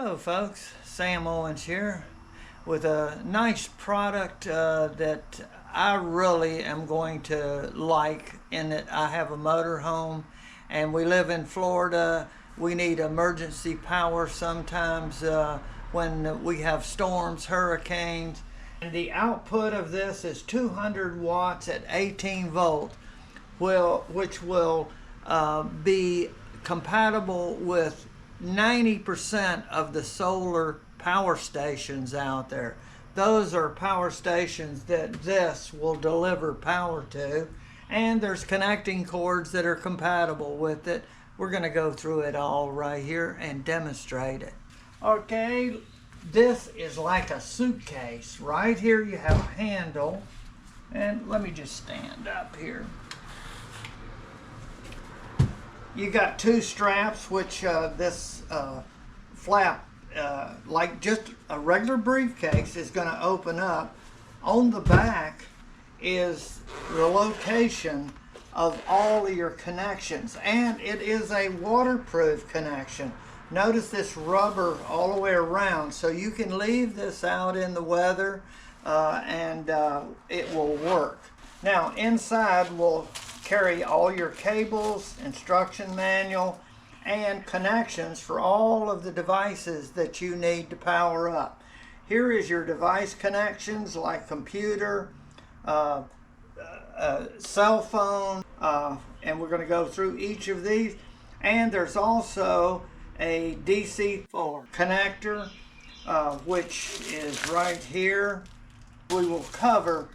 Hello folks, Sam Owens here with a nice product that I really am going to like, in that I have a motor home and we live in Florida. We need emergency power sometimes when we have storms, hurricanes. And the output of this is 200 watts at 18 volt, which will be compatible with 90% of the solar power stations out there. Those are power stations that this will deliver power to, and there's connecting cords that are compatible with it. We're going to go through it all right here and demonstrate it. Okay, this is like a suitcase. Right here you have a handle, and let me just stand up here. You got two straps, which this flap, like just a regular briefcase, is going to open up. On the back is the location of all of your connections, and it is a waterproof connection. Notice this rubber all the way around, so you can leave this out in the weather and it will work. Now inside will carry all your cables, instruction manual, and connections for all of the devices that you need to power up. Here is your device connections like computer, cell phone, and we're going to go through each of these. And there's also a DC4 connector, which is right here. We will cover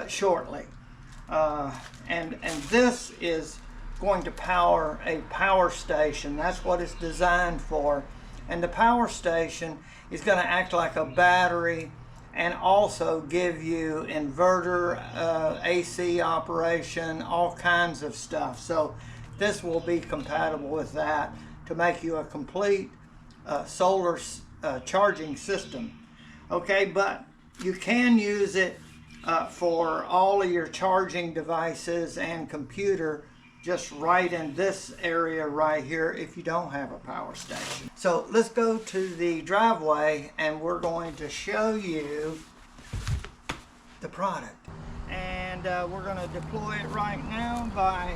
shortly. And this is going to power a power station. That's what it's designed for. And the power station is going to act like a battery and also give you inverter, AC operation, all kinds of stuff. So this will be compatible with that to make you a complete solar charging system. Okay, but you can use it for all of your charging devices and computer just right in this area right here if you don't have a power station. So let's go to the driveway and we're going to show you the product. And we're going to deploy it right now by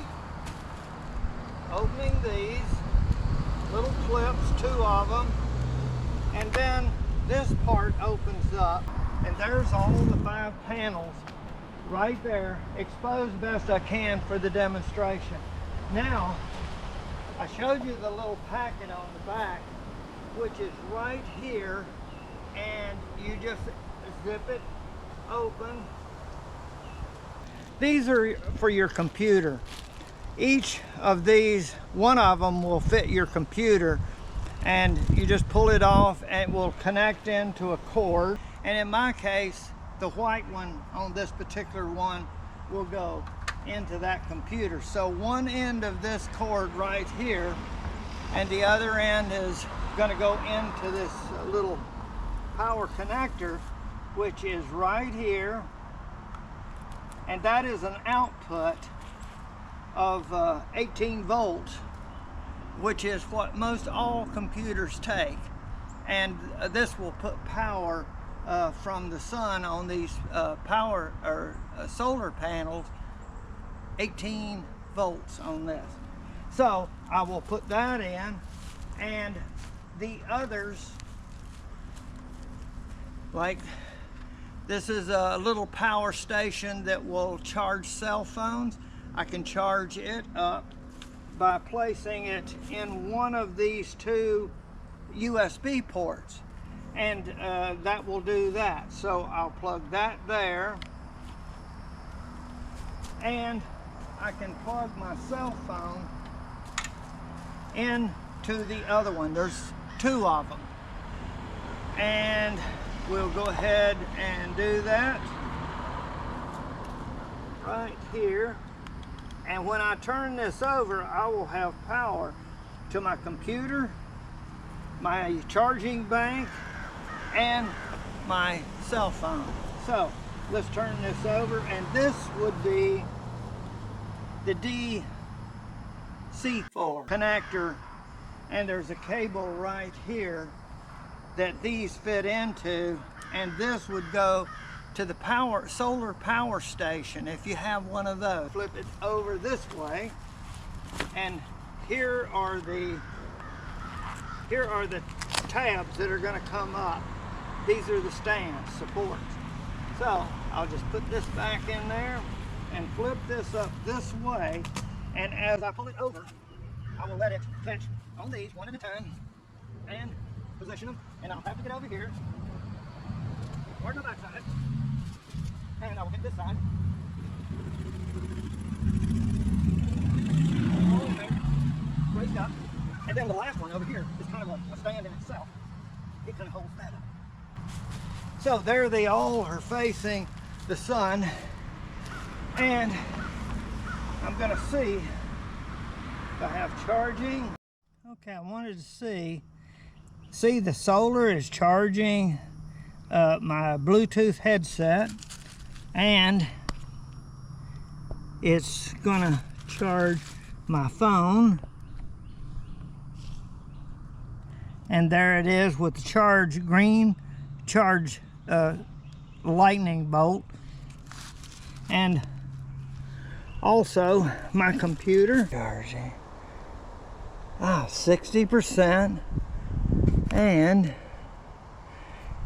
opening these little clips, two of them, and then this part opens up. And there's all the 5 panels right there, exposed best I can for the demonstration. Now, I showed you the little packet on the back, which is right here, and you just zip it open. These are for your computer. Each of these, one of them will fit your computer, and you just pull it off and it will connect into a cord. And in my case, the white one on this particular one will go into that computer. So one end of this cord right here, and the other end is going to go into this little power connector, which is right here. And that is an output of 18 volts, which is what most all computers take. And this will put power from the sun on these power or solar panels, 18 volts on this. So I will put that in, and the others, like this is a little power station that will charge cell phones. I can charge it up by placing it in one of these 2 USB ports. And that will do that. So I'll plug that there, and I can plug my cell phone into the other one. There's 2 of them, and we'll go ahead and do that right here. And when I turn this over, I will have power to my computer, my charging bank, and my cell phone. So let's turn this over, and this would be the DC4 connector, and there's a cable right here that these fit into, and this would go to the solar power station if you have one of those. Flip it over this way, and here are the tabs that are going to come up. These are the stands, supports. So I'll just put this back in there and flip this up this way, and as I pull it over, I will let it catch on these one at a time and position them, and I'll have to get over here or the back side, and I will hit this side. All there, raised up, and then the last one over here is kind of a stand in itself. It kind of holds that up. So there they all are facing the sun, and I'm going to see if I have charging. Okay, I wanted to see the solar is charging my Bluetooth headset, and it's going to charge my phone. And there it is with the green charge lightning bolt, and also my computer charging 60%, and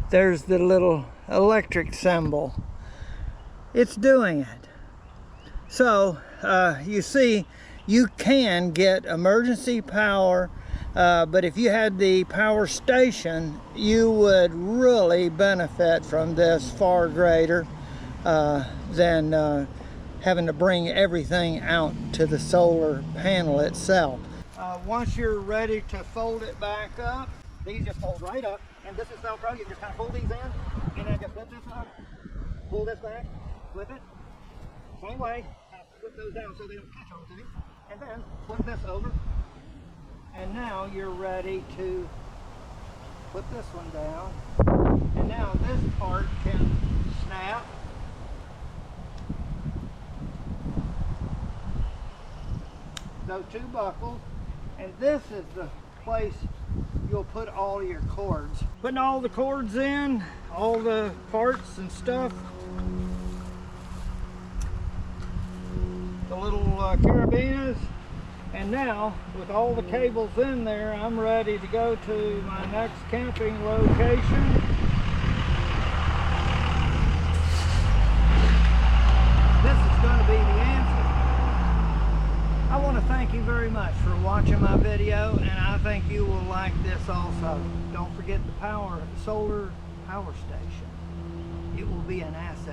there's the little electric symbol. It's doing it. So you see, you can get emergency power, but if you had the power station, you would really benefit from this far greater than having to bring everything out to the solar panel itself. Once you're ready to fold it back up, these just fold right up, and this is Velcro. You just kind of pull these in, and then just flip this up, pull this back, flip it, same way, kind of flip those down so they don't catch on things, and then flip this over, and now you're ready to flip this one down, and now this part can snap. Those two buckles, and this is the place you'll put all your cords. Putting all the cords in, all the parts and stuff. The little carabiners. And now, with all the cables in there, I'm ready to go to my next camping location. This is going to be the answer. I want to thank you very much for watching my video, and I think you will like this also. Don't forget the solar power station. It will be an asset.